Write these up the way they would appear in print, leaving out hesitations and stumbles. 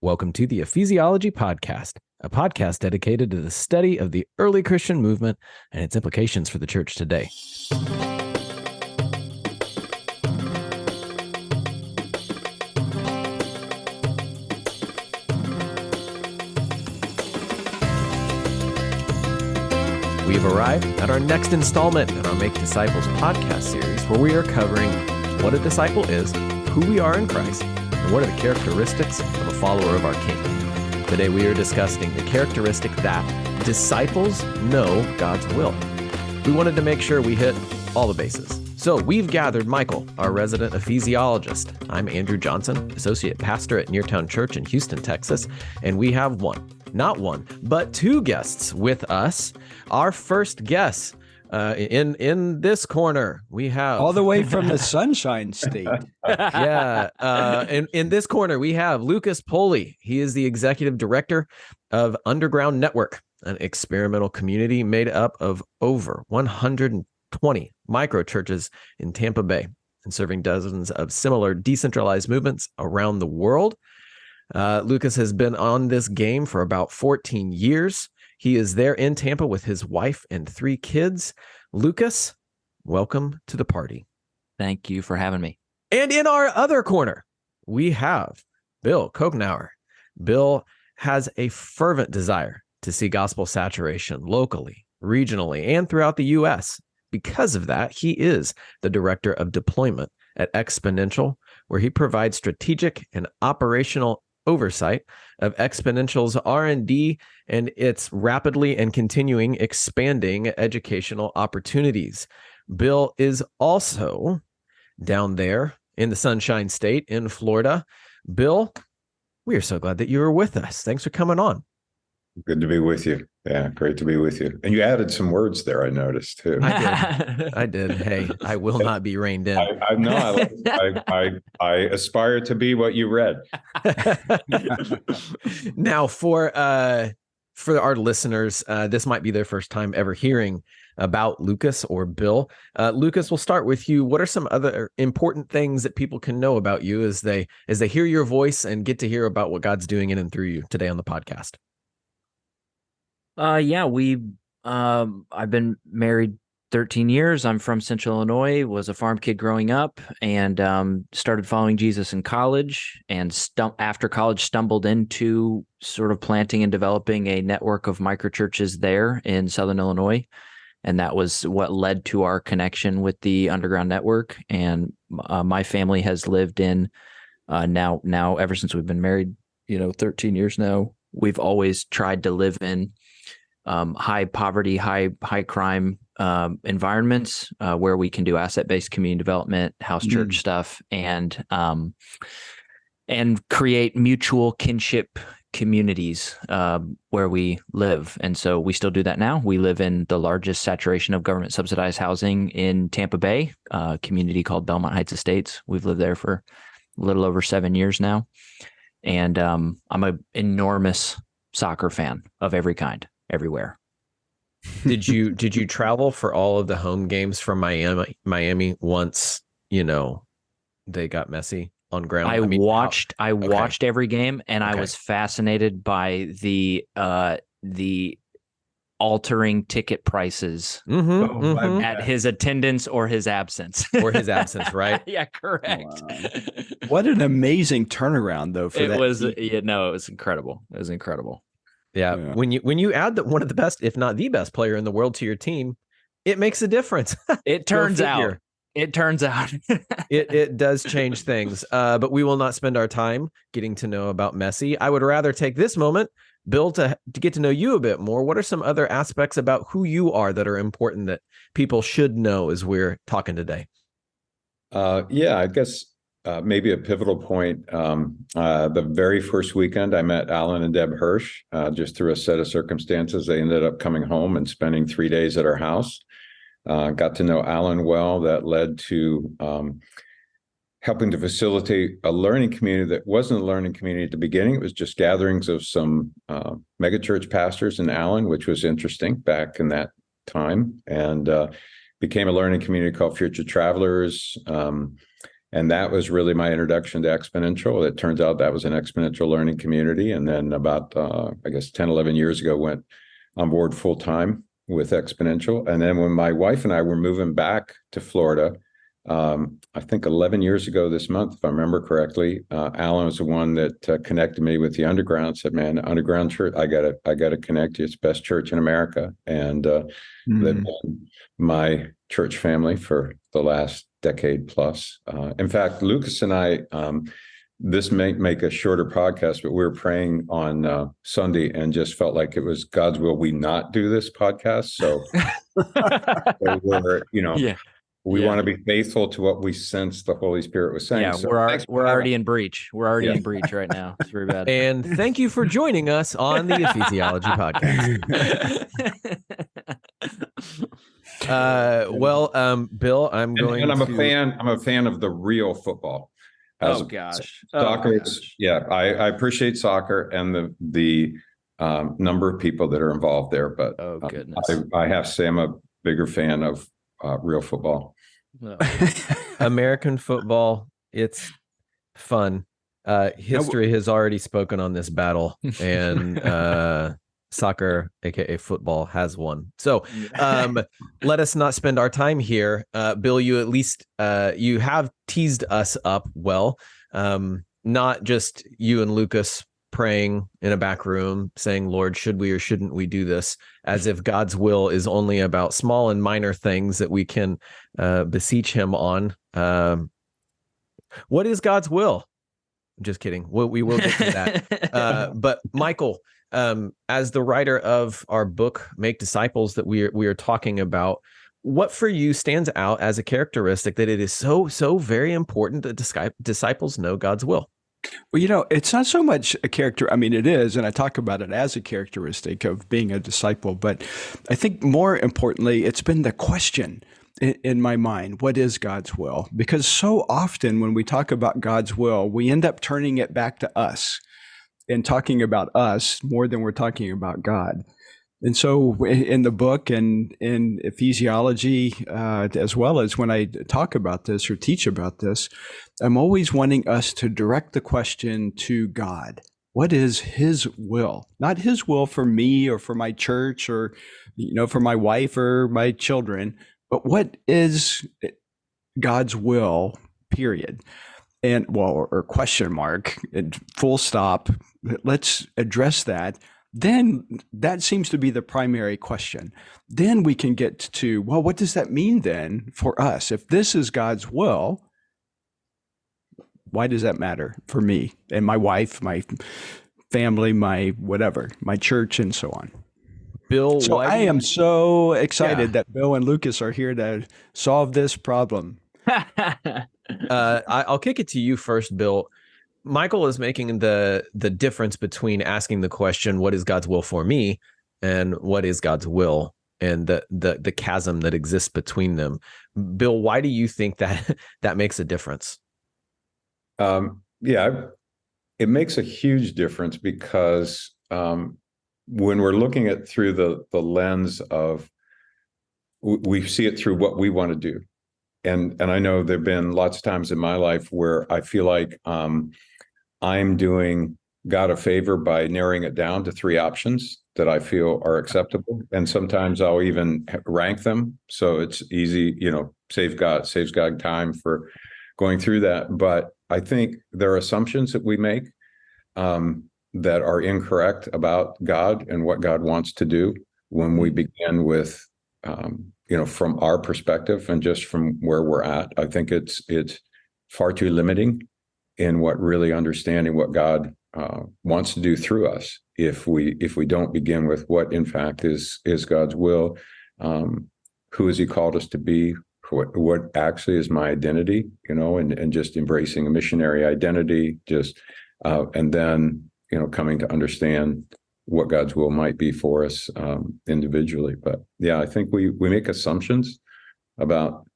Welcome to the Ephesiology Podcast, a podcast dedicated to the study of the early Christian movement and its implications for the church today. We've arrived at our next installment in our Make Disciples podcast series, where we are covering what a disciple is, who we are in Christ, and what are the characteristics of a follower of our King. Today we are discussing the characteristic that disciples know God's will. We wanted to make sure we hit all the bases. So we've gathered Michael, our resident ephesiologist. I'm Andrew Johnson, associate pastor at Neartown Church in Houston, Texas, and we have not one, but two guests with us. Our first guest in this corner, we have all the way from the Sunshine State. In this corner, we have Lucas Pulley. He is the executive director of Underground Network, an experimental community made up of over 120 micro churches in Tampa Bay and serving dozens of similar decentralized movements around the world. Lucas has been on this game for about 14 years. He is there in Tampa with his wife and 3 kids. Lucas, welcome to the party. Thank you for having me. And in our other corner, we have Bill Couchenour. Bill has a fervent desire to see gospel saturation locally, regionally, and throughout the U.S. Because of that, he is the director of deployment at Exponential, where he provides strategic and operational oversight of Exponential's R&D and its rapidly and continuing expanding educational opportunities. Bill is also down there in the Sunshine State in Florida. Bill, we are so glad that you were with us. Thanks for coming on. Good to be with you. Yeah, great to be with you. And you added some words there, I noticed, too. I did. Hey, I will not be reined in. I aspire to be what you read. Now, for our listeners, this might be their first time ever hearing about Lucas or Bill. Lucas, we'll start with you. What are some other important things that people can know about you as they hear your voice and get to hear about what God's doing in and through you today on the podcast? I've been married 13 years. I'm from Central Illinois, was a farm kid growing up, and started following Jesus in college, and after college stumbled into sort of planting and developing a network of microchurches there in Southern Illinois. And that was what led to our connection with the Underground Network. And my family has lived in now ever since we've been married, 13 years now, we've always tried to live in high poverty, high crime environments where we can do asset-based community development, house church stuff, and create mutual kinship communities where we live. And so we still do that now. We live in the largest saturation of government subsidized housing in Tampa Bay, a community called Belmont Heights Estates. We've lived there for a little over 7 years now. And I'm an enormous soccer fan of every kind, everywhere. Did you travel for all of the home games from Miami once, they got messy on ground? I watched every game, and I was fascinated by the altering ticket prices at his attendance or his absence. Right? Yeah, correct. Wow. What an amazing turnaround, though. It was incredible. It was incredible. Yeah. When you add that one of the best, if not the best player in the world to your team, it makes a difference. It turns out. It does change things. But we will not spend our time getting to know about Messi. I would rather take this moment, Bill, to get to know you a bit more. What are some other aspects about who you are that are important that people should know as we're talking today? I guess maybe a pivotal point. The very first weekend, I met Alan and Deb Hirsch. Just through a set of circumstances, they ended up coming home and spending 3 days at our house. Got to know Alan well. That led to helping to facilitate a learning community that wasn't a learning community at the beginning. It was just gatherings of some megachurch pastors in Allen, which was interesting back in that time, and became a learning community called Future Travelers. And that was really my introduction to Exponential. It turns out that was an exponential learning community. And then about, 10, 11 years ago, went on board full time with Exponential. And then when my wife and I were moving back to Florida, I think 11 years ago this month, if I remember correctly, Alan was the one that connected me with the Underground. Said, "Man, Underground Church, I gotta connect you. It's the best church in America." And they've been my church family for the last decade plus. In fact, Lucas and I, this may make a shorter podcast, but we were praying on Sunday and just felt like it was God's will we not do this podcast. So, we want to be faithful to what we sense the Holy Spirit was saying. Yeah, so we're already in breach. We're already in breach right now. It's very bad. And thank you for joining us on the Ephesiology Podcast. Bill, I'm a fan of the real football. Soccer. I appreciate soccer and the number of people that are involved there, but I have to say I'm a bigger fan of real football. American football, it's fun. History has already spoken on this battle, and soccer, aka football, has won. So let us not spend our time here. Bill, you at least you have teased us up well. Not just you and Lucas praying in a back room saying, "Lord, should we or shouldn't we do this?" As if God's will is only about small and minor things that we can beseech him on. What is God's will? Just kidding. We will get to that. But Michael, as the writer of our book, Make Disciples, that we are talking about, what for you stands out as a characteristic that it is so very important that disciples know God's will? Well, it's not so much a character. I mean, it is, and I talk about it as a characteristic of being a disciple. But I think more importantly, it's been the question in my mind, what is God's will? Because so often when we talk about God's will, we end up turning it back to us and talking about us more than we're talking about God. And so in the book and in ephesiology, as well as when I talk about this or teach about this, I'm always wanting us to direct the question to God. What is his will? Not his will for me or for my church or, for my wife or my children, but what is God's will, period? And or question mark, and full stop. Let's address that. Then that seems to be the primary question. Then we can get to, well, what does that mean then for us? If this is God's will, why does that matter for me and my wife, my family, my whatever, my church, and so on? Bill, so I am so excited that Bill and Lucas are here to solve this problem. I'll kick it to you first, Bill. Michael is making the difference between asking the question, what is God's will for me, and what is God's will, and the chasm that exists between them. Bill, why do you think that makes a difference? It makes a huge difference because when we're looking at through the lens of, we see it through what we want to do. And I know there've been lots of times in my life where I feel like I'm doing God a favor by narrowing it down to 3 options that I feel are acceptable. And sometimes I'll even rank them. So it's easy, saves God time for going through that. But I think there are assumptions that we make that are incorrect about God and what God wants to do when we begin with, from our perspective and just from where we're at. I think it's far too limiting in what really understanding what God wants to do through us. If we don't begin with what in fact is God's will, who has he called us to be, what actually is my identity, and just embracing a missionary identity, and then, coming to understand what God's will might be for us individually. But yeah, I think we make assumptions about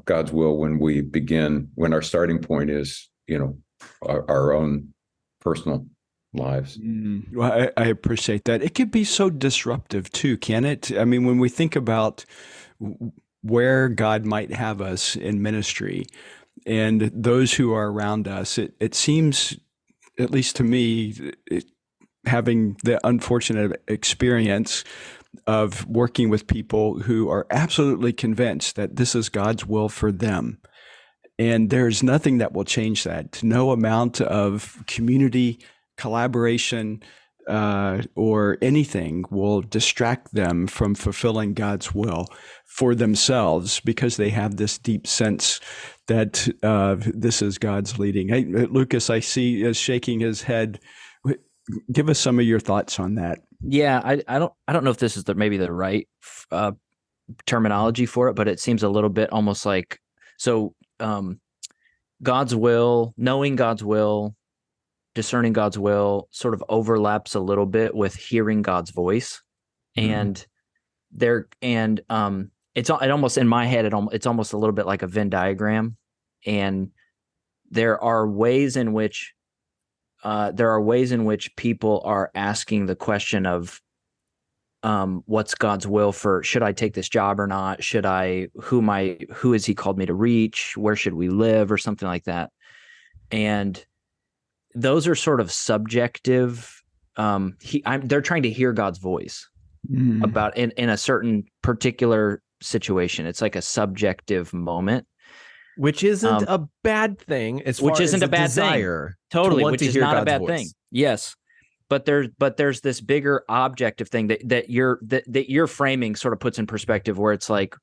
God's will when our starting point is, our own personal lives. Well, I appreciate that. It could be so disruptive too, can it? I mean, when we think about where God might have us in ministry, and those who are around us. It seems, at least to me, having the unfortunate experience of working with people who are absolutely convinced that this is God's will for them. And there's nothing that will change that. No amount of community collaboration or anything will distract them from fulfilling God's will for themselves, because they have this deep sense that this is God's leading. Hey, Lucas, I see, is shaking his head. Give us some of your thoughts on that. Yeah, I don't know if this is maybe the right terminology for it, but it seems a little bit almost like, so God's will, knowing God's will, discerning God's will sort of overlaps a little bit with hearing God's voice. And it's almost in my head, it's almost a little bit like a Venn diagram. And there are ways in which people are asking the question of what's God's will for, should I take this job or not? Who has he called me to reach? Where should we live, or something like that? And those are sort of subjective. They're trying to hear God's voice about in a certain particular situation. It's like a subjective moment, which isn't a bad thing. Which isn't a bad thing. Totally, which is not a bad thing. Yes, but there's this bigger objective thing that your framing sort of puts in perspective, where it's like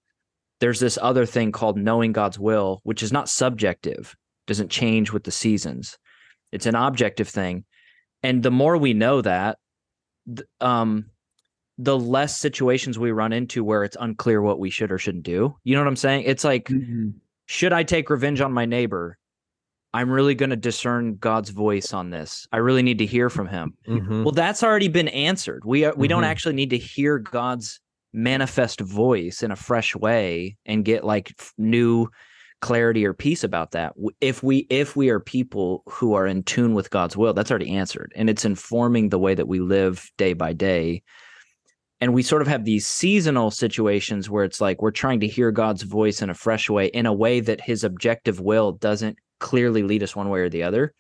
there's this other thing called knowing God's will, which is not subjective, doesn't change with the seasons. It's an objective thing, and the more we know that, the less situations we run into where it's unclear what we should or shouldn't do. You know what I'm saying? It's like, should I take revenge on my neighbor? I'm really going to discern God's voice on this. I really need to hear from him. Well, that's already been answered. We don't actually need to hear God's manifest voice in a fresh way and get like new clarity or peace about that. If we are people who are in tune with God's will, that's already answered, and it's informing the way that we live day by day. And we sort of have these seasonal situations where it's like we're trying to hear God's voice in a fresh way, in a way that his objective will doesn't clearly lead us one way or the other.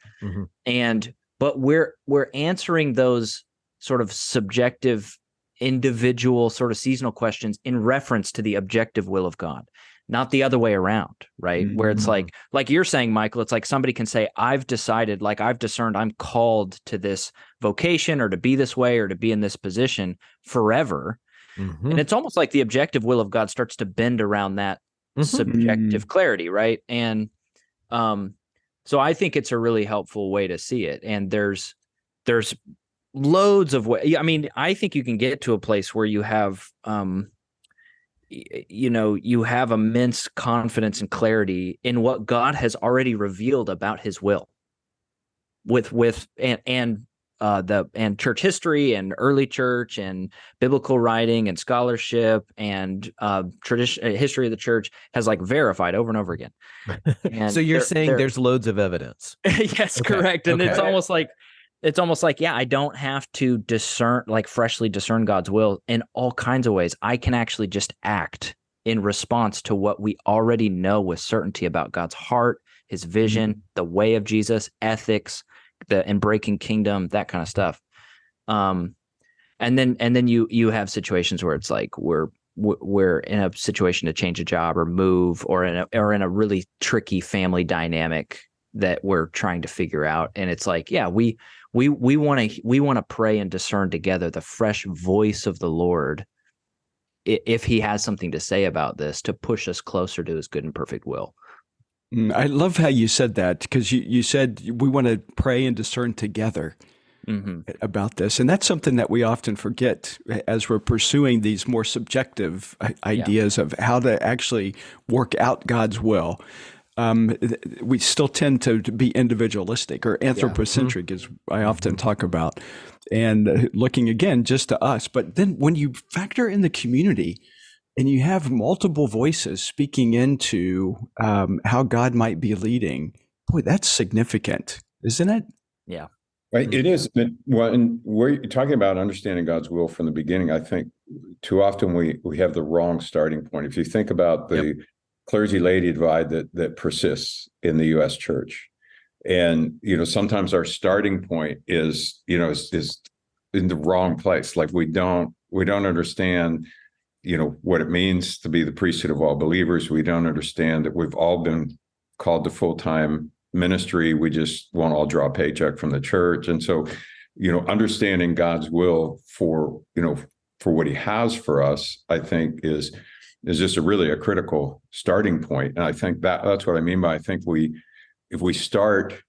But we're answering those sort of subjective, individual sort of seasonal questions in reference to the objective will of God, not the other way around, right? Where it's like you're saying, Michael, it's like somebody can say, I've decided, like I've discerned I'm called to this vocation or to be this way or to be in this position forever. And it's almost like the objective will of God starts to bend around that subjective clarity, right? And so I think it's a really helpful way to see it. And there's loads of ways. I mean, I think you can get to a place where you have you have immense confidence and clarity in what God has already revealed about his will with church history and early church and biblical writing and scholarship and history of the church has like verified over and over again. And so you're saying there's loads of evidence. Yes, okay. Correct. And it's almost like, yeah, I don't have to freshly discern God's will in all kinds of ways. I can actually just act in response to what we already know with certainty about God's heart, his vision, the way of Jesus, ethics, and breaking kingdom, that kind of stuff. And then you have situations where it's like we're in a situation to change a job or move or in a really tricky family dynamic that we're trying to figure out. And it's like, yeah, we want to pray and discern together the fresh voice of the Lord, if he has something to say about this, to push us closer to his good and perfect will. I love how you said that, because you said we want to pray and discern together about this. And that's something that we often forget as we're pursuing these more subjective ideas of how to actually work out God's will. We still tend to be individualistic or anthropocentric, as I often talk about, and looking again just to us. But then when you factor in the community and you have multiple voices speaking into how God might be leading, boy, that's significant, isn't it? Yeah. Right. It is. Well, and we're talking about understanding God's will from the beginning. I think too often we have the wrong starting point. If you think about the clergy-laity divide that persists in the U.S. church. And, sometimes our starting point is in the wrong place. Like we don't understand, what it means to be the priesthood of all believers. We don't understand that we've all been called to full-time ministry. We just won't all draw a paycheck from the church. And so, understanding God's will for what he has for us, I think is just a critical starting point. And I think that's what I mean by, I think if we start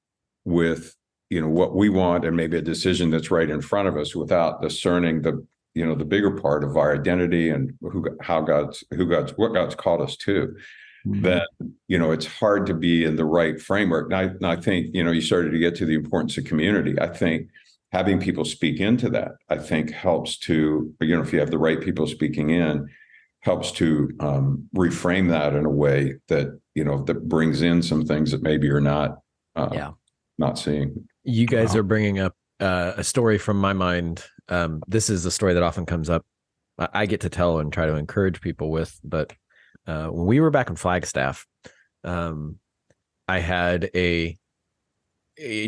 with, what we want and maybe a decision that's right in front of us without discerning the bigger part of our identity and what God's called us to, then, it's hard to be in the right framework. And I think, you started to get to the importance of community. I think having people speak into that, I think helps to, if you have the right people speaking in, helps to reframe that in a way that, that brings in some things that maybe you're not seeing. You guys are bringing up a story from my mind. This is a story that often comes up. I get to tell and try to encourage people with, but when we were back in Flagstaff, I had a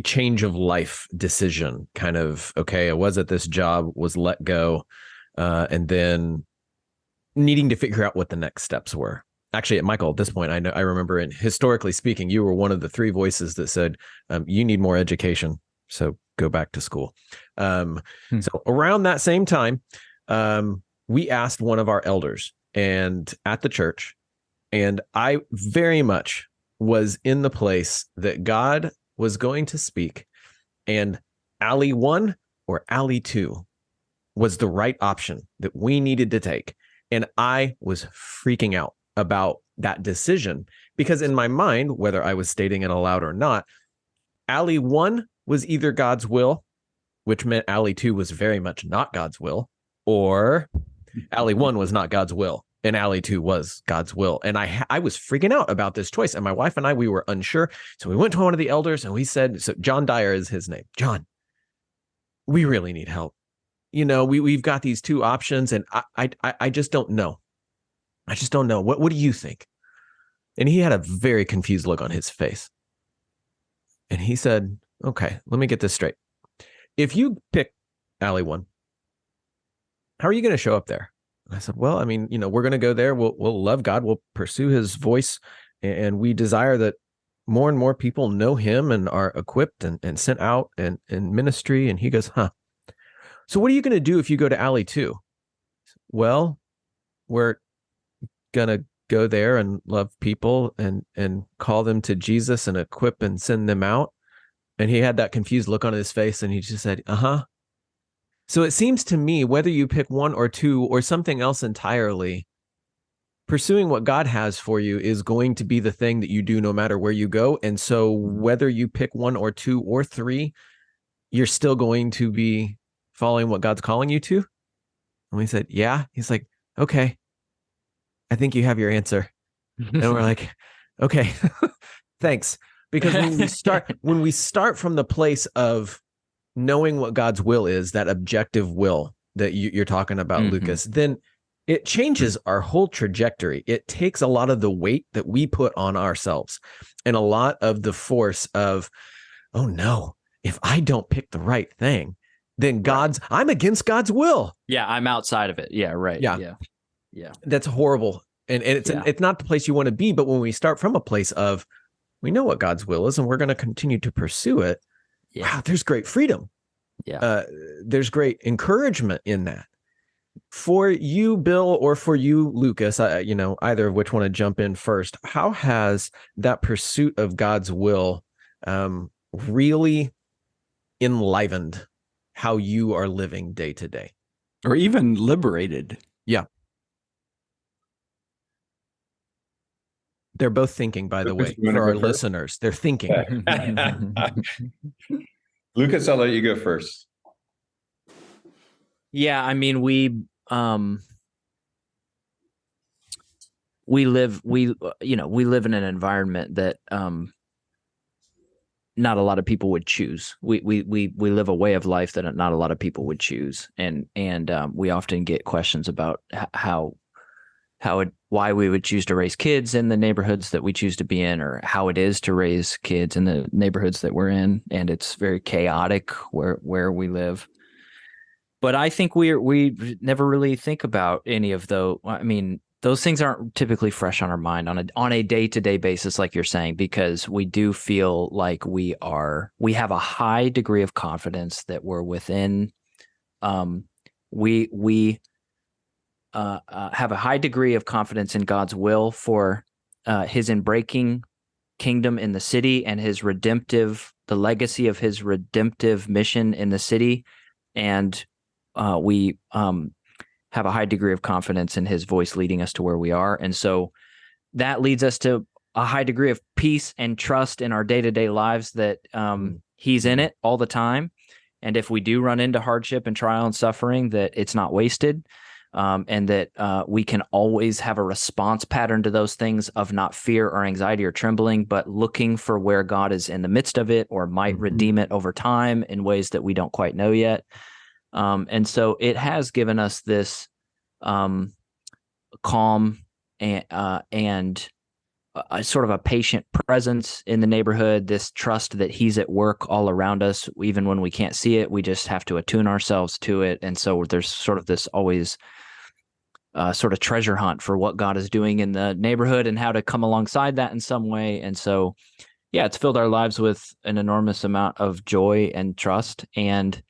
change of life decision, kind of, okay, I was at this job, was let go, and then needing to figure out what the next steps were. Actually, Michael, at this point, I remember, and historically speaking, you were one of the three voices that said, you need more education, so go back to school. So around that same time, we asked one of our elders and at the church, and I very much was in the place that God was going to speak, and alley 1 or alley 2 was the right option that we needed to take. And I was freaking out about that decision because in my mind, whether I was stating it aloud or not, alley 1 was either God's will, which meant alley 2 was very much not God's will, or alley 1 was not God's will and alley 2 was God's will. And I was freaking out about this choice. And my wife and I, we were unsure. So we went to one of the elders and we said, so John Dyer is his name. John, we really need help. We've got these two options and I just don't know. I just don't know. What do you think? And he had a very confused look on his face. And he said, okay, let me get this straight. If you pick alley 1, how are you going to show up there? And I said, well, I mean, we're going to go there. We'll love God. We'll pursue his voice. And we desire that more and more people know him and are equipped and sent out and in ministry. And he goes, so what are you going to do if you go to alley 2? Well, we're going to go there and love people and call them to Jesus and equip and send them out. And he had that confused look on his face and he just said, So it seems to me, whether you pick 1 or 2 or something else entirely, pursuing what God has for you is going to be the thing that you do no matter where you go. And so whether you pick 1 or 2 or 3, you're still going to be following what God's calling you to. And we said, yeah. He's like, okay, I think you have your answer. And we're like, okay, thanks. Because when we start from the place of knowing what God's will is, that objective will that you're talking about, Lucas, then it changes our whole trajectory. It takes a lot of the weight that we put on ourselves and a lot of the force of, oh no, if I don't pick the right thing, then I'm against God's will. Yeah, I'm outside of it. Yeah, right. Yeah. That's horrible. And it's not the place you want to be. But when we start from a place of, we know what God's will is and we're going to continue to pursue it. Yeah. Wow, there's great freedom. Yeah. There's great encouragement in that. For you, Bill, or for you, Lucas, either of which want to jump in first, how has that pursuit of God's will really enlivened how you are living day to day? Or even liberated? Yeah. They're both thinking, by the way, for our listeners. They're thinking. Lucas, I'll let you go first. Yeah, I mean, we live in an environment that not a lot of people would choose. We live a way of life that not a lot of people would choose, and we often get questions about how why we would choose to raise kids in the neighborhoods that we choose to be in, or how it is to raise kids in the neighborhoods that we're in. And it's very chaotic where we live. But I think we never really think about any of those. I mean, those things aren't typically fresh on our mind on a day-to-day basis, like you're saying, because we do feel like we have a high degree of confidence that we're within. We have a high degree of confidence in God's will for his inbreaking kingdom in the city and the legacy of his redemptive mission in the city. And we have a high degree of confidence in his voice leading us to where we are. And so that leads us to a high degree of peace and trust in our day-to-day lives that he's in it all the time. And if we do run into hardship and trial and suffering, that it's not wasted. And that we can always have a response pattern to those things of not fear or anxiety or trembling, but looking for where God is in the midst of it or might redeem it over time in ways that we don't quite know yet. And so it has given us this calm and sort of a patient presence in the neighborhood, this trust that he's at work all around us. Even when we can't see it, we just have to attune ourselves to it. And so there's sort of this always sort of treasure hunt for what God is doing in the neighborhood and how to come alongside that in some way. And so, yeah, it's filled our lives with an enormous amount of joy and trust. And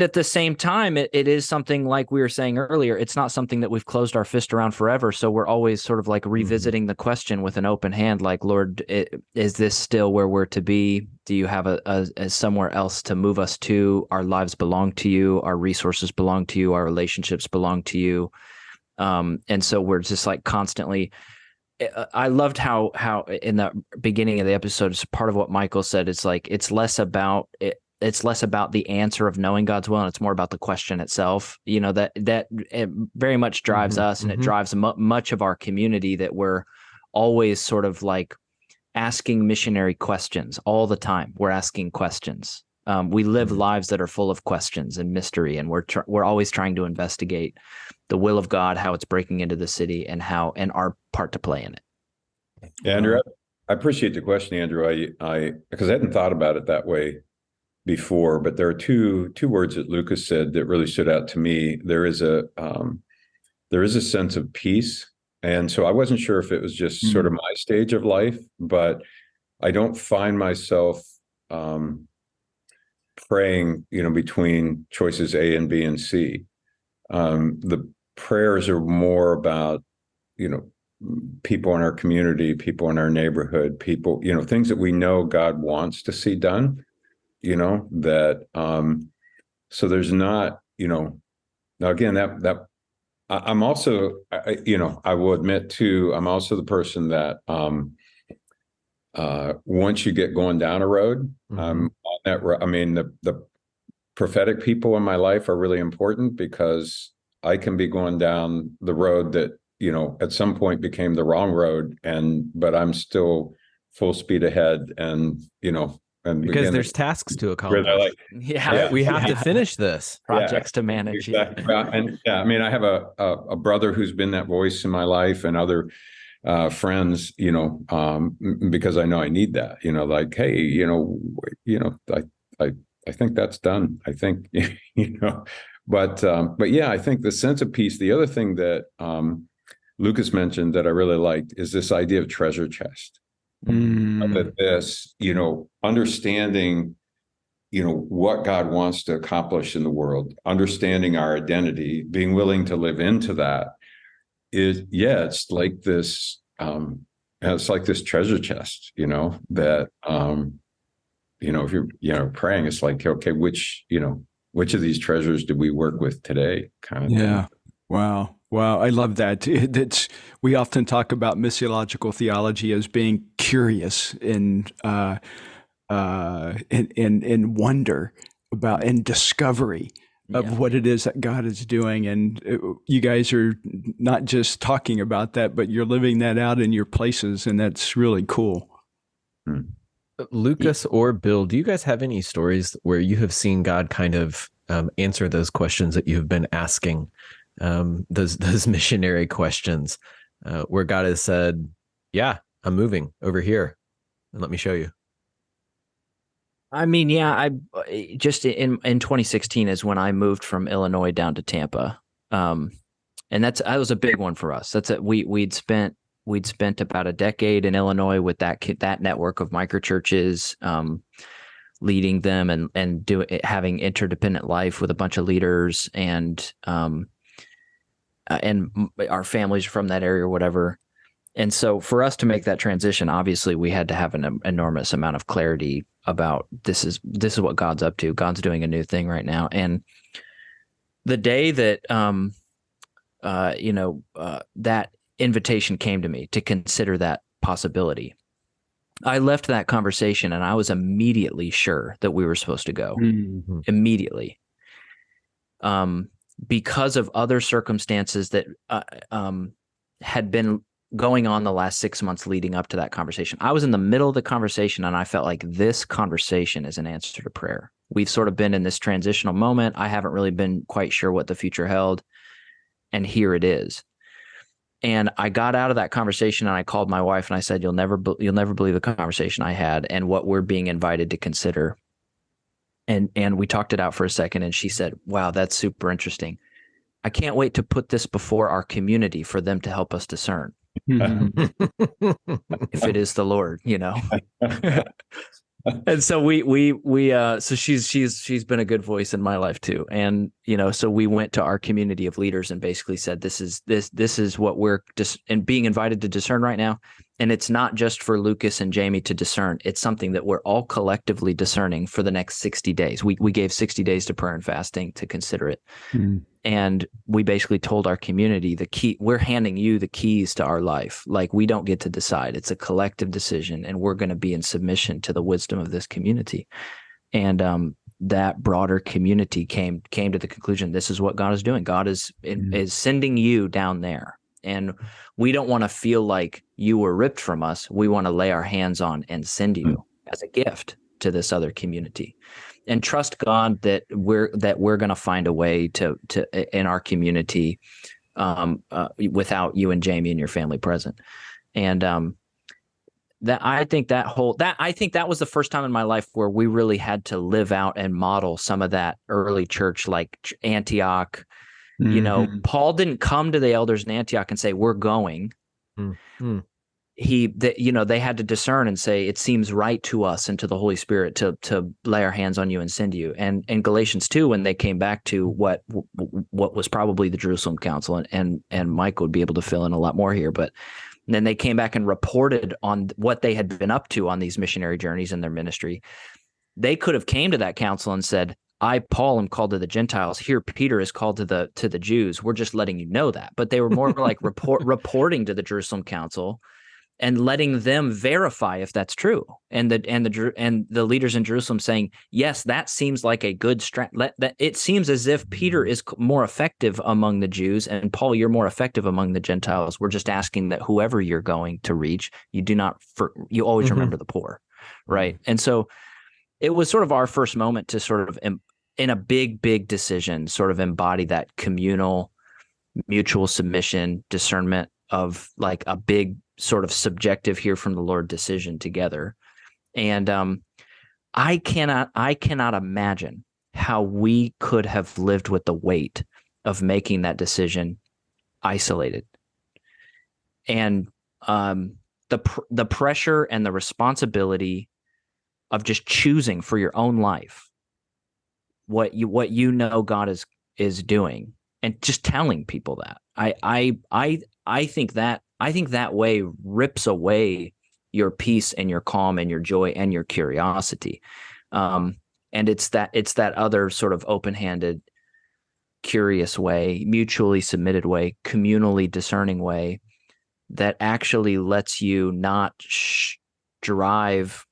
at the same time, it is something, like we were saying earlier, it's not something that we've closed our fist around forever. So we're always sort of like revisiting the question with an open hand, like, Lord, is this still where we're to be? Do you have a somewhere else to move us to? Our lives belong to you. Our resources belong to you. Our relationships belong to you. And so we're just like constantly. I loved how in the beginning of the episode, part of what Michael said, it's like, it's less about it. It's less about the answer of knowing God's will, and it's more about the question itself. You know, that it very much drives us, and it drives much of our community, that we're always sort of like asking missionary questions all the time. We're asking questions. We live lives that are full of questions and mystery, and we're always trying to investigate the will of God, how it's breaking into the city, and our part to play in it. Yeah, Andrew, I appreciate the question, Andrew. I because I hadn't thought about it that way before, but there are two words that Lucas said that really stood out to me. There is a sense of peace, and so I wasn't sure if it was just sort of my stage of life, but I don't find myself praying, between choices A and B and C. The prayers are more about, people in our community, people in our neighborhood, people, things that we know God wants to see done. That so there's not, now again, that I'm also, I will admit too, I'm also the person that once you get going down a road, on that road, I mean, the prophetic people in my life are really important, because I can be going down the road that, at some point became the wrong road, but I'm still full speed ahead, and, and because there's tasks to accomplish. We have to finish this. Projects to manage. Exactly. And I mean, I have a brother who's been that voice in my life, and other friends, because I know I need that, like, hey, I think that's done. I think, but yeah, I think the sense of peace. The other thing that Lucas mentioned that I really liked is this idea of treasure chest. That this, understanding, what God wants to accomplish in the world, understanding our identity, being willing to live into that it's like this, it's like this treasure chest, that, if you're, praying, it's like, okay, which of these treasures do we work with today? Kind of thing. Wow. I love that. We often talk about missiological theology as being curious in wonder about and discovery of what it is that God is doing. And you guys are not just talking about that, but you're living that out in your places. And that's really cool. Lucas or Bill, do you guys have any stories where you have seen God kind of answer those questions that you've been asking those missionary questions, where God has said, yeah, I'm moving over here and let me show you? I mean, yeah, I just in 2016 is when I moved from Illinois down to Tampa. And that was a big one for us. We'd spent about a decade in Illinois with that network of microchurches, leading them and having interdependent life with a bunch of leaders and our families from that area or whatever. And so for us to make that transition, obviously we had to have an enormous amount of clarity about this is what God's up to. God's doing a new thing right now. And the day that, that invitation came to me to consider that possibility, I left that conversation and I was immediately sure that we were supposed to go. Mm-hmm. Immediately. Because of other circumstances that had been going on the last 6 months leading up to that conversation. I was in the middle of the conversation and I felt like this conversation is an answer to prayer. We've sort of been in this transitional moment. I haven't really been quite sure what the future held. And here it is. And I got out of that conversation and I called my wife and I said, you'll never believe the conversation I had and what we're being invited to consider. And we talked it out for a second and she said, wow, that's super interesting. I can't wait to put this before our community for them to help us discern. If it is the Lord, And so so she's been a good voice in my life too. And, so we went to our community of leaders and basically said, this is what we're and being invited to discern right now. And it's not just for Lucas and Jamie to discern. It's something that we're all collectively discerning for the next 60 days. We gave 60 days to prayer and fasting to consider it. Mm. And we basically told our community we're handing you the keys to our life. Like, we don't get to decide. It's a collective decision and we're going to be in submission to the wisdom of this community. And, that broader community came to the conclusion, this is what God is doing. God is sending you down there. And we don't want to feel like you were ripped from us. We want to lay our hands on and send you as a gift to this other community, and trust God that we're going to find a way to in our community without you and Jamie and your family present. And I think that was the first time in my life where we really had to live out and model some of that early church, like Antioch. Mm-hmm. Paul didn't come to the elders in Antioch and say, we're going. Mm-hmm. They had to discern and say, it seems right to us and to the Holy Spirit to lay our hands on you and send you. And in Galatians 2, when they came back to what was probably the Jerusalem Council, and Mike would be able to fill in a lot more here, but then they came back and reported on what they had been up to on these missionary journeys in their ministry. They could have came to that council and said, I, Paul, am called to the Gentiles. Here, Peter is called to the Jews. We're just letting you know that. But they were more like reporting to the Jerusalem Council and letting them verify if that's true. And the leaders in Jerusalem saying, yes, that seems like a good it seems as if Peter is more effective among the Jews, and Paul, you're more effective among the Gentiles. We're just asking that whoever you're going to reach, you always remember the poor, right? And so it was sort of our first moment to sort of, in a big decision, sort of embody that communal, mutual submission, discernment of like a big sort of subjective hear from the Lord decision together. And I cannot imagine how we could have lived with the weight of making that decision isolated. And the pressure and the responsibility of just choosing for your own life what God is doing, and just telling people that. I think that way rips away your peace and your calm and your joy and your curiosity. And it's that other sort of open-handed, curious way, mutually submitted way, communally discerning way that actually lets you not strive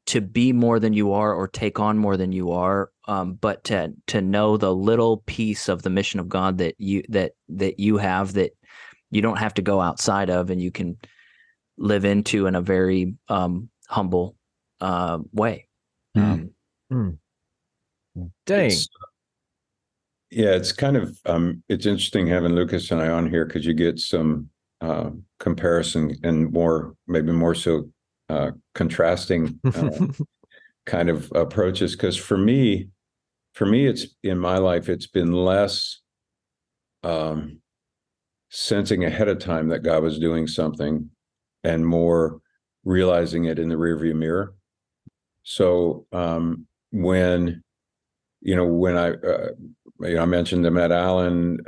to be more than you are or take on more than you are, but to know the little piece of the mission of God that you have, that you don't have to go outside of, and you can live into in a very humble way. Dang. Yeah, it's kind of it's interesting having Lucas and I on here because you get some comparison and maybe more so contrasting kind of approaches. Because for me, it's in my life, it's been less sensing ahead of time that God was doing something and more realizing it in the rearview mirror. So when I mentioned I met Alan,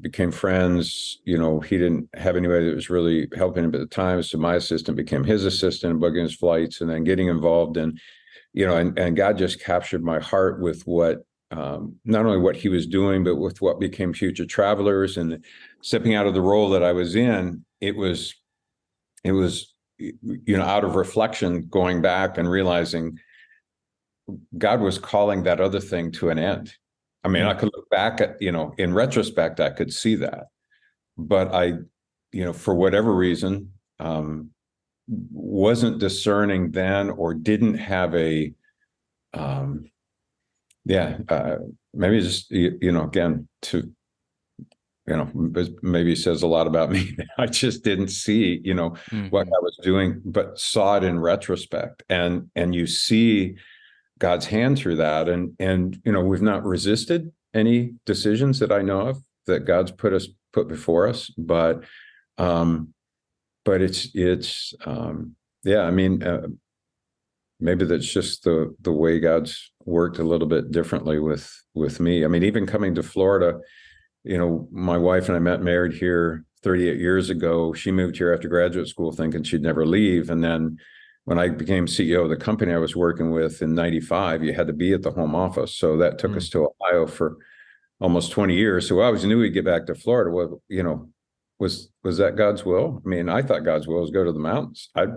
became friends, he didn't have anybody that was really helping him at the time. So my assistant became his assistant, booking his flights, and then getting involved in, and God just captured my heart with what, not only what he was doing, but with what became Future Travelers, and stepping out of the role that I was in. It was, out of reflection, going back and realizing God was calling that other thing to an end. I mean, I could look back at, in retrospect, I could see that, but I, for whatever reason, wasn't discerning then, or didn't have maybe just, again, maybe says a lot about me. I just didn't see, what I was doing, but saw it in retrospect, and you see God's hand through that. And we've not resisted any decisions that I know of that God's put before us, but it's maybe that's just the way God's worked a little bit differently with me. I mean, even coming to Florida, my wife and I married here 38 years ago. She moved here after graduate school thinking she'd never leave. And then when I became CEO of the company I was working with in 95, you had to be at the home office. So that took us to Ohio for almost 20 years. So I always knew we'd get back to Florida. Well, was that God's will? I mean, I thought God's will was go to the mountains. I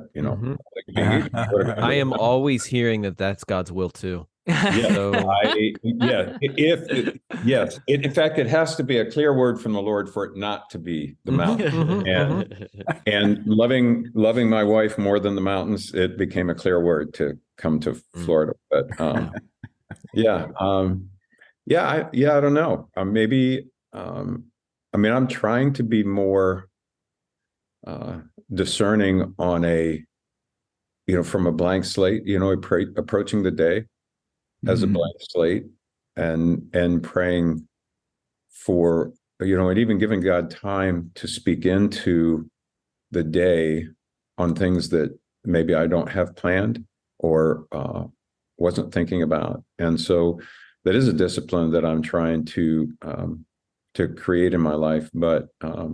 am always hearing that that's God's will too. Yeah. So, in fact, it has to be a clear word from the Lord for it not to be the mountain. And loving my wife more than the mountains, it became a clear word to come to Florida. But I don't know. Maybe I'm trying to be more discerning on from a blank slate, approaching the day as a blank slate, and praying for, and even giving God time to speak into the day on things that maybe I don't have planned or wasn't thinking about. And so that is a discipline that I'm trying to create in my life. But I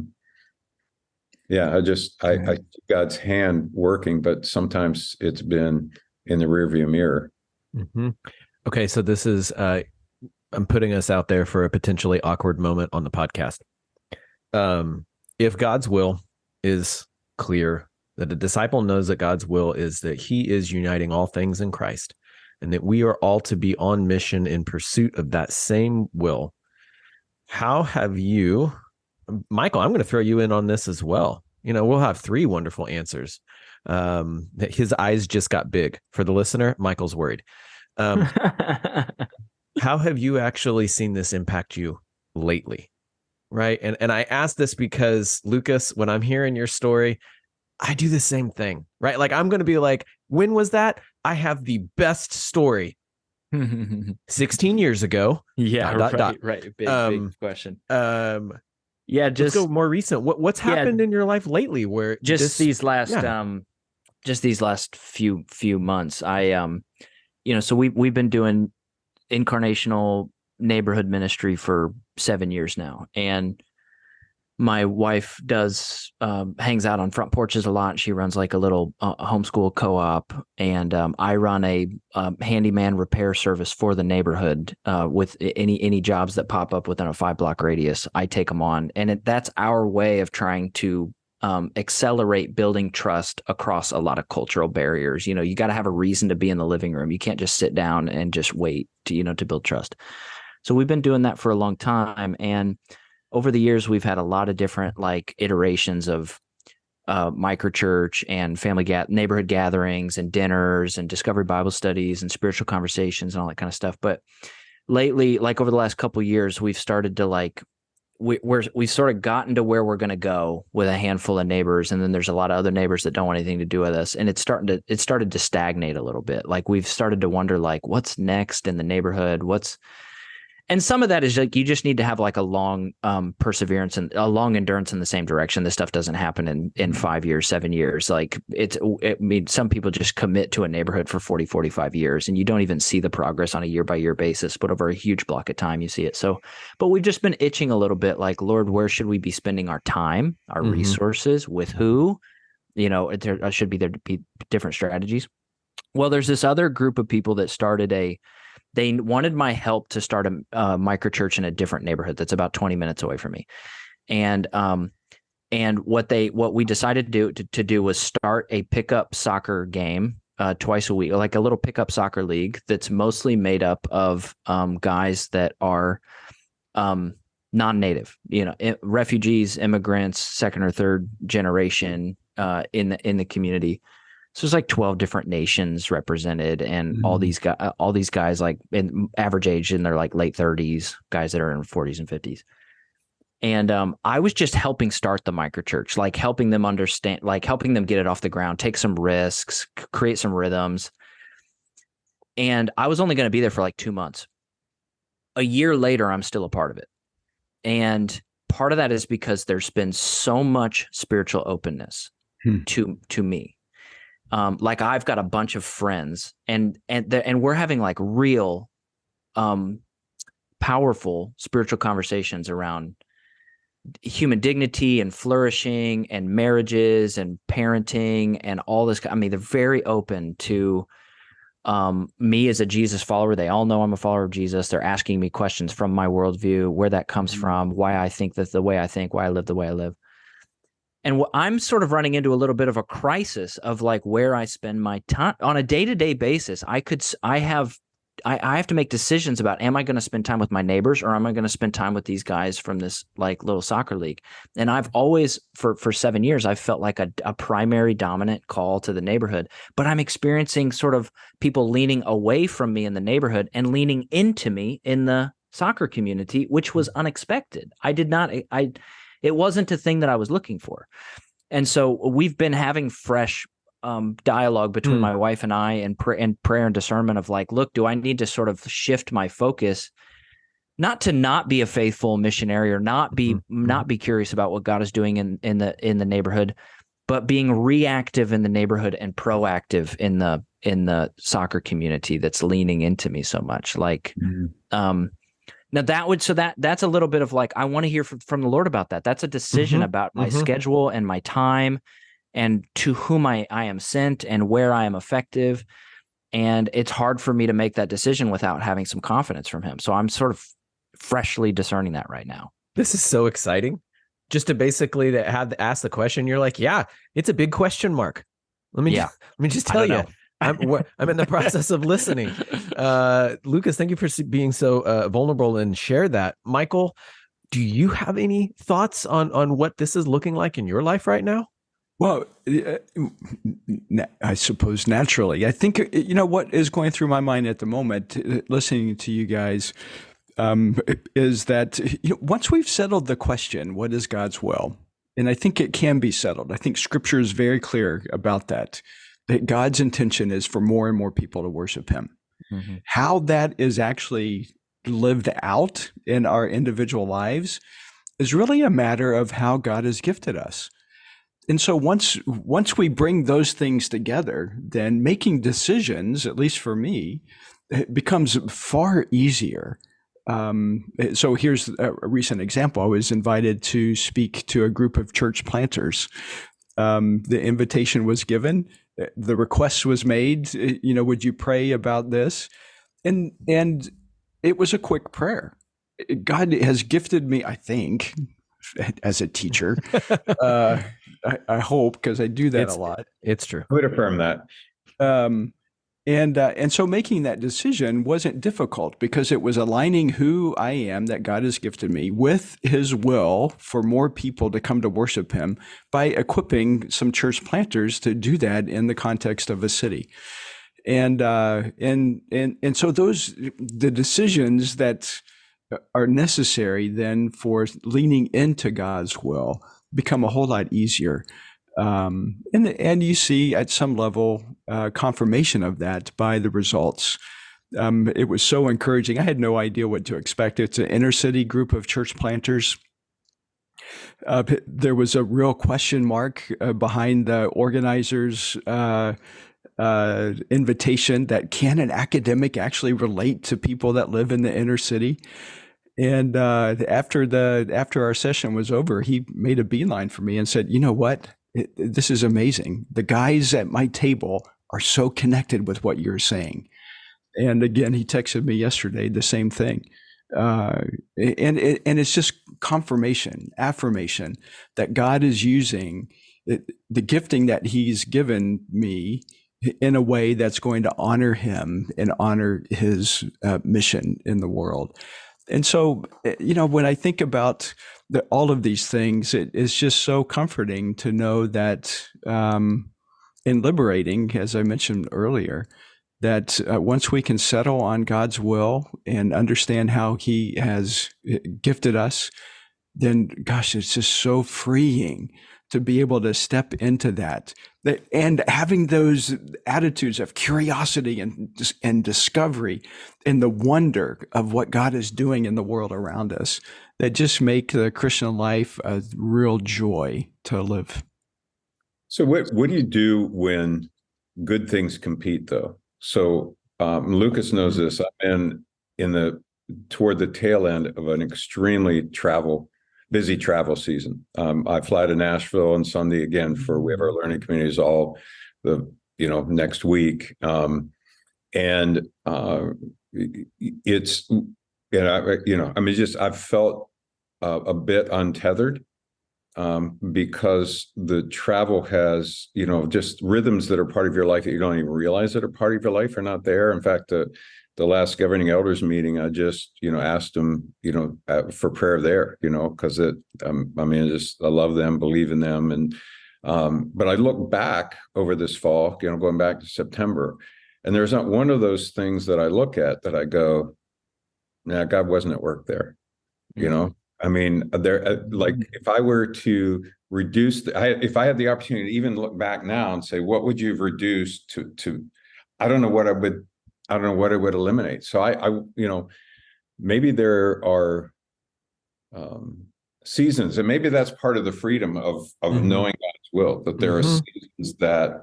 see God's hand working, but sometimes it's been in the rearview mirror. Mm-hmm. Okay, so this is, I'm putting us out there for a potentially awkward moment on the podcast. If God's will is clear, that a disciple knows that God's will is that he is uniting all things in Christ, and that we are all to be on mission in pursuit of that same will. How have you, Michael, I'm going to throw you in on this as well. We'll have three wonderful answers. His eyes just got big. For the listener, Michael's worried. How have you actually seen this impact you lately? Right. And I ask this because, Lucas, when I'm hearing your story, I do the same thing, right? Like, I'm going to be like, when was that? I have the best story 16 years ago. Yeah. Right. Big question. Let's go more recent. What's happened in your life lately where these last few months, so we've been doing incarnational neighborhood ministry for 7 years now, and my wife hangs out on front porches a lot. She runs like a little homeschool co-op, and I run a handyman repair service for the neighborhood. With any jobs that pop up within a 5-block radius, I take them on, and that's our way of trying to accelerate building trust across a lot of cultural barriers. You got to have a reason to be in the living room. You can't just sit down and just wait to build trust. So we've been doing that for a long time. And over the years, we've had a lot of different iterations of microchurch and family neighborhood gatherings and dinners and discovery Bible studies and spiritual conversations and all that kind of stuff. But lately, like over the last couple of years, we've started to like, we've sort of gotten to where we're going to go with a handful of neighbors. And then there's a lot of other neighbors that don't want anything to do with us. And it started to stagnate a little bit. Like we've started to wonder like, what's next in the neighborhood? And some of that is like, you just need to have like a long perseverance and a long endurance in the same direction. This stuff doesn't happen in 5 years, 7 years. Like I mean, some people just commit to a neighborhood for 40, 45 years and you don't even see the progress on a year by year basis, but over a huge block of time, you see it. So, but we've just been itching a little bit like, Lord, where should we be spending our time, our resources, with who? You know, there should be different strategies. Well, there's this other group of people that they wanted my help to start a microchurch in a different neighborhood that's about 20 minutes away from me. And what we decided to do was start a pickup soccer game twice a week, like a little pickup soccer league that's mostly made up of guys that are non-native, you know, refugees, immigrants, second or third generation in the community. So there's like 12 different nations represented, and all these guys like in average age in their like late 30s, guys that are in 40s and 50s. And I was just helping start the microchurch, like helping them understand, like helping them get it off the ground, take some risks, create some rhythms. And I was only going to be there for like 2 months. A year later, I'm still a part of it. And part of that is because there's been so much spiritual openness to me. Like I've got a bunch of friends and we're having like real, powerful spiritual conversations around human dignity and flourishing and marriages and parenting and all this. I mean, they're very open to me as a Jesus follower. They all know I'm a follower of Jesus. They're asking me questions from my worldview, where that comes from, why I think that's the way I think, why I live the way I live. And I'm sort of running into a little bit of a crisis of like where I spend my time on a day-to-day basis. I have to make decisions about, am I going to spend time with my neighbors or am I going to spend time with these guys from this like little soccer league? And I've always, for 7 years, I've felt like a primary dominant call to the neighborhood, but I'm experiencing sort of people leaning away from me in the neighborhood and leaning into me in the soccer community, which was unexpected. It wasn't a thing that I was looking for. And so we've been having fresh dialogue between my wife and I and prayer and discernment of like, look, do I need to sort of shift my focus, not to not be a faithful missionary or not be curious about what God is doing in the neighborhood, but being reactive in the neighborhood and proactive in the soccer community that's leaning into me so much. Like, now that's a little bit of like, I want to hear from the Lord about that. That's a decision about my schedule and my time and to whom I am sent and where I am effective. And it's hard for me to make that decision without having some confidence from him. So I'm sort of freshly discerning that right now. This is so exciting. Just to basically ask the question, you're like, yeah, it's a big question mark. Let me just tell you. I'm in the process of listening. Lucas, thank you for being so vulnerable and share that. Michael, do you have any thoughts on what this is looking like in your life right now? Well, I suppose naturally. I think, what is going through my mind at the moment, listening to you guys, is that once we've settled the question, what is God's will? And I think it can be settled. I think Scripture is very clear about that God's intention is for more and more people to worship him. How that is actually lived out in our individual lives is really a matter of how God has gifted us. And so once we bring those things together, then making decisions, at least for me, it becomes far easier. So here's a recent example. I was invited to speak to a group of church planters. The invitation was given. The request was made, would you pray about this? And it was a quick prayer. God has gifted me, I think, as a teacher. I hope, because I do that a lot. It's true. I would affirm that. And so making that decision wasn't difficult because it was aligning who I am that God has gifted me with his will for more people to come to worship him by equipping some church planters to do that in the context of a city. And so the decisions that are necessary then for leaning into God's will become a whole lot easier. And you see at some level confirmation of that by the results. It was so encouraging. I had no idea what to expect. It's an inner city group of church planters. There was a real question mark behind the organizers' invitation that can an academic actually relate to people that live in the inner city? And after our session was over, he made a beeline for me and said, "You know what? This is amazing. The guys at my table are so connected with what you're saying." And again, he texted me yesterday the same thing. And it's just confirmation, affirmation that God is using the gifting that he's given me in a way that's going to honor him and honor his mission in the world. And so, when I think about all of these things, it's just so comforting to know that, and liberating, as I mentioned earlier, that once we can settle on God's will and understand how he has gifted us, then gosh, it's just so freeing to be able to step into that. And having those attitudes of curiosity and discovery and the wonder of what God is doing in the world around us that just make the Christian life a real joy to live. So what do you do when good things compete, though? So Lucas knows this. I'm toward the tail end of an extremely busy travel season. I fly to Nashville on Sunday again we have our learning communities all next week. I've felt a bit untethered because the travel has, just rhythms that are part of your life that you don't even realize that are part of your life are not there. In fact, the last governing elders meeting, I just, asked them, for prayer there, because I love them, believe in them. And, but I look back over this fall, going back to September, and there's not one of those things that I look at that I go, nah, God wasn't at work there. I mean, if I were to reduce, if I had the opportunity to even look back now and say, what would you have reduced to, I don't know what it would eliminate. So I maybe there are seasons, and maybe that's part of the freedom of knowing God's will, that there are seasons that,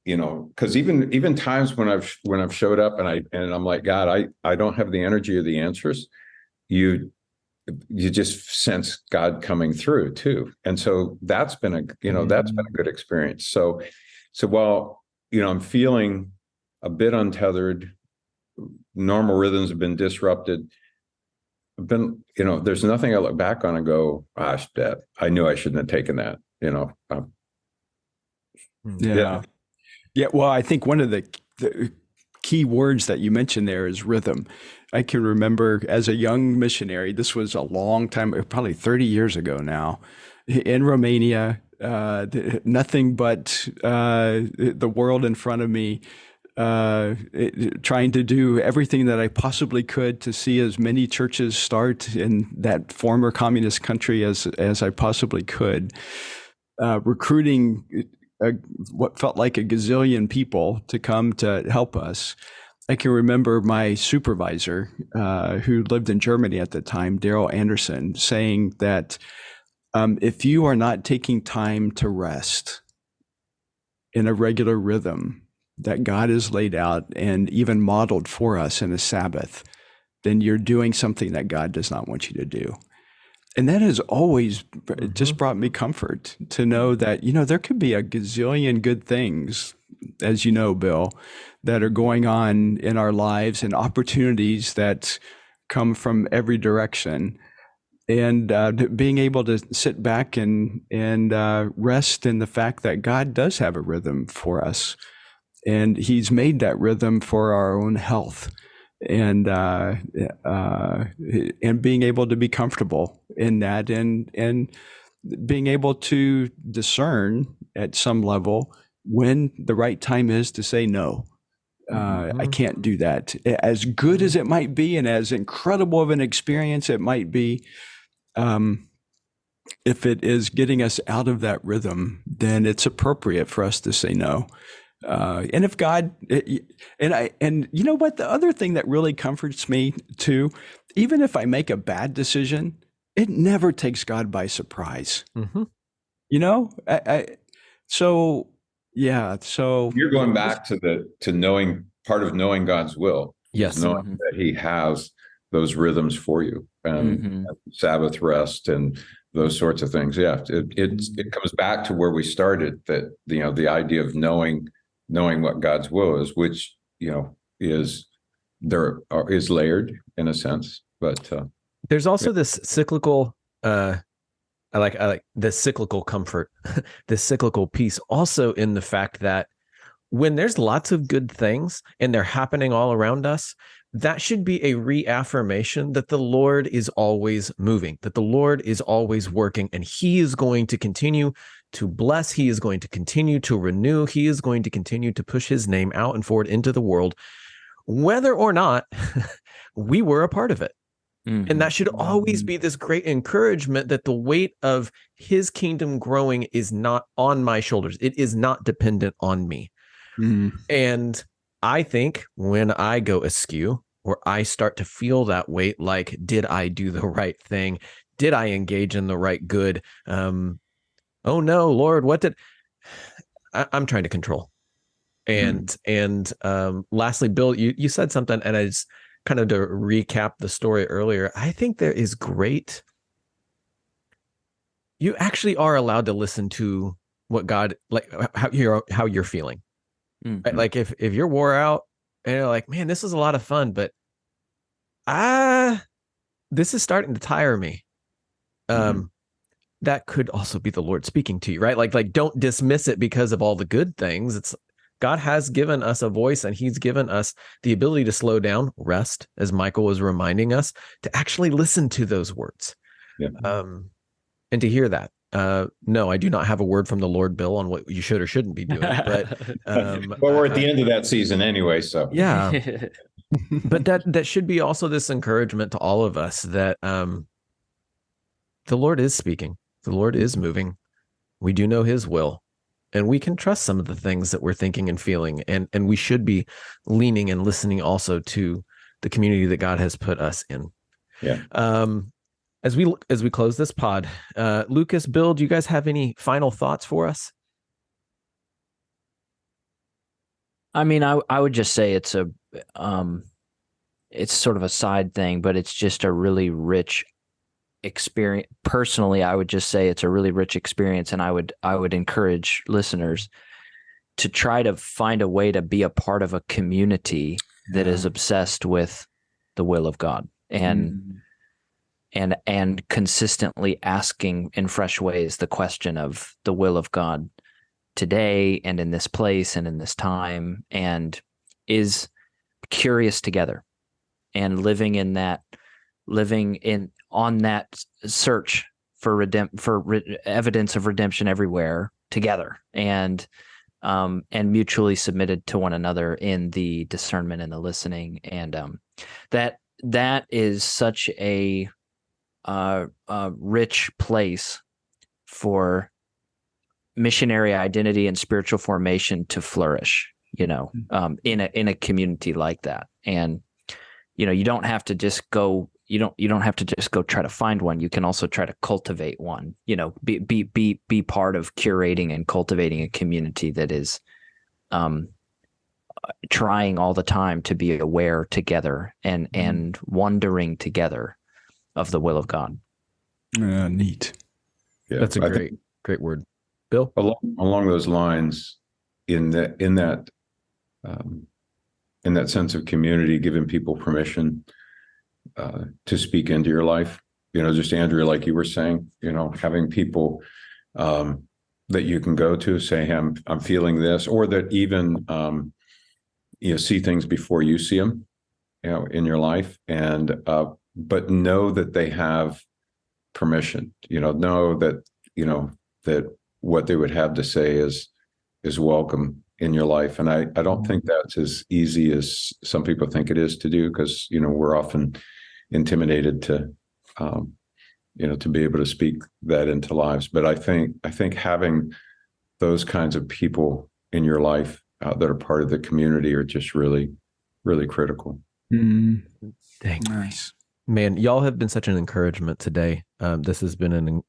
because even times when I've showed up and I'm like, God, I don't have the energy or the answers. You just sense God coming through too. And so that's been a good experience. So while, I'm feeling a bit untethered, normal rhythms have been disrupted, there's nothing I look back on and go, gosh, Dad, I knew I shouldn't have taken that, Yeah. Well, I think one of the key words that you mentioned there is rhythm. I can remember as a young missionary, this was a long time, probably 30 years ago now, in Romania, nothing but the world in front of me, trying to do everything that I possibly could to see as many churches start in that former communist country as I possibly could, recruiting what felt like a gazillion people to come to help us. I can remember my supervisor, who lived in Germany at the time, Daryl Anderson, saying that if you are not taking time to rest in a regular rhythm that God has laid out and even modeled for us in a Sabbath, then you're doing something that God does not want you to do. And that has always just brought me comfort to know that, there could be a gazillion good things, as you know, Bill, that are going on in our lives and opportunities that come from every direction. And being able to sit back and rest in the fact that God does have a rhythm for us. And he's made that rhythm for our own health. And being able to be comfortable in that and being able to discern at some level when the right time is to say no. I can't do that. As good as it might be and as incredible of an experience it might be, if it is getting us out of that rhythm, then it's appropriate for us to say no. And if God, and you know what, the other thing that really comforts me too, even if I make a bad decision, it never takes God by surprise. You know, so you're going back to knowing, part of knowing God's will. Yes. Is knowing that he has those rhythms for you, and Sabbath rest and those sorts of things. Yeah. It comes back to where we started, that, you know, the idea of knowing what God's will is, which, you know, is layered in a sense, but there's also this cyclical, I like the cyclical comfort, the cyclical peace also in the fact that when there's lots of good things and they're happening all around us, that should be a reaffirmation that the Lord is always moving, that the Lord is always working, and he is going to continue to bless. He is going to continue to renew. He is going to continue to push his name out and forward into the world, whether or not we were a part of it. And that should always be this great encouragement that the weight of his kingdom growing is not on my shoulders. It is not dependent on me. And I think when I go askew, or I start to feel that weight, like, did I do the right thing? Did I engage in the right good? Oh no, Lord, what did I'm trying to control? And lastly, Bill, you said something, and I just kind of, to recap the story earlier, I think there is great. You actually are allowed to listen to what God, like, how you're feeling. Right? Like if you're wore out and you're like, man, this is a lot of fun, but this is starting to tire me. That could also be the Lord speaking to you, right? Like don't dismiss it because of all the good things. It's God has given us a voice, and he's given us the ability to slow down, rest, as Michael was reminding us, to actually listen to those words. And to hear that. No, I do not have a word from the Lord, Bill, on what you should or shouldn't be doing. But well, we're at the end of that season anyway, so yeah. But that should be also this encouragement to all of us that the Lord is speaking, the Lord is moving. We do know his will, and we can trust some of the things that we're thinking and feeling, and we should be leaning and listening also to the community that God has put us in. Yeah. As we close this pod, Lucas, Bill, do you guys have any final thoughts for us? I mean, I would just say it's sort of a side thing, but it's just a really rich experience. Personally, I would just say it's a really rich experience, and I would encourage listeners to try to find a way to be a part of a community that is obsessed with the will of God, and consistently asking in fresh ways the question of the will of God today and in this place and in this time, and is curious together, and on that search for evidence of redemption everywhere together, and mutually submitted to one another in the discernment and the listening, and that is such a rich place for missionary identity and spiritual formation to flourish, in a community like that. And you don't have to just go try to find one. You can also try to cultivate one. Be part of curating and cultivating a community that is trying all the time to be aware together and wondering together of the will of God. Neat. Yeah, that's a great word, Bill. Along those lines, in that sense of community, giving people permission to speak into your life. Just Andrew, like you were saying, having people that you can go to, say, hey, I'm feeling this, or that even see things before you see them, in your life, and but know that they have permission. Know that that what they would have to say is is welcome in your life. And I don't think that's as easy as some people think it is to do, because, we're often intimidated to, to be able to speak that into lives. But I think having those kinds of people in your life that are part of the community are just really, really critical. Mm. Dang. Nice. Man, y'all have been such an encouragement today. This has been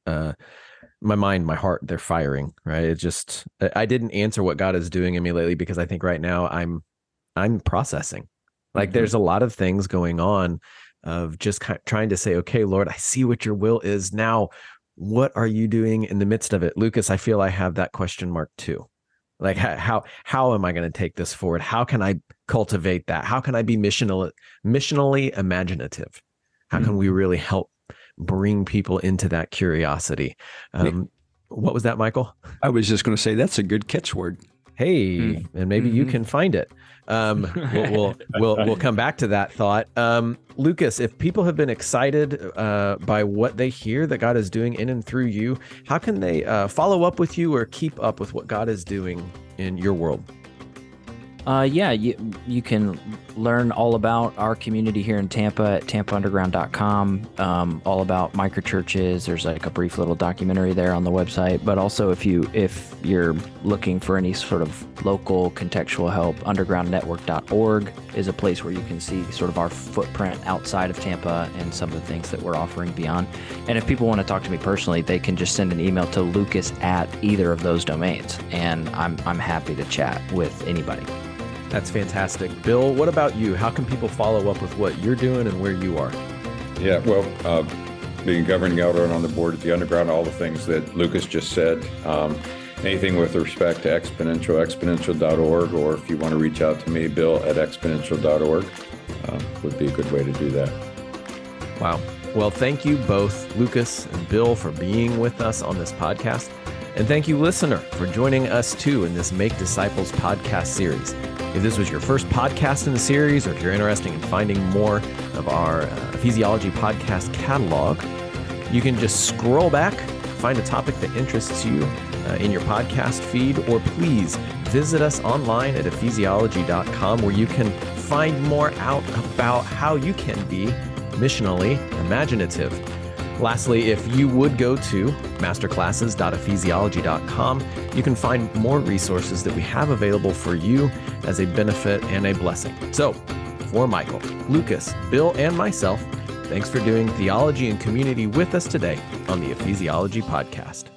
my mind, my heart, they're firing, right? It's just, I didn't answer what God is doing in me lately, because I think right now I'm processing. Like there's a lot of things going on of just trying to say, okay, Lord, I see what your will is now. What are you doing in the midst of it? Lucas, I feel I have that question mark too. Like how am I going to take this forward? How can I cultivate that? How can I be missionally imaginative? How can we really help bring people into that curiosity? What was that, Michael? I was just going to say that's a good catchword. Hey, and maybe you can find it. We'll come back to that thought. Lucas, if people have been excited by what they hear that God is doing in and through you, how can they follow up with you or keep up with what God is doing in your world? You can learn all about our community here in Tampa at tampaunderground.com, all about microchurches. There's like a brief little documentary there on the website. But also if you're looking for any sort of local contextual help, undergroundnetwork.org is a place where you can see sort of our footprint outside of Tampa and some of the things that we're offering beyond. And if people want to talk to me personally, they can just send an email to Lucas at either of those domains. And I'm happy to chat with anybody. That's fantastic. Bill, what about you? How can people follow up with what you're doing and where you are? Yeah, well, being governing elder and on the board at the Underground, all the things that Lucas just said, anything with respect to exponential.org, or if you want to reach out to me, Bill at exponential.org, would be a good way to do that. Wow. Well, thank you both, Lucas and Bill, for being with us on this podcast. And thank you, listener, for joining us too in this Make Disciples podcast series. If this was your first podcast in the series, or if you're interested in finding more of our Ephesiology Podcast catalog, you can just scroll back, find a topic that interests you in your podcast feed, or please visit us online at ephesiology.com, where you can find more out about how you can be missionally imaginative. Lastly, if you would go to masterclasses.ephesiology.com, you can find more resources that we have available for you as a benefit and a blessing. So, for Michael, Lucas, Bill, and myself, thanks for doing theology and community with us today on the Ephesiology Podcast.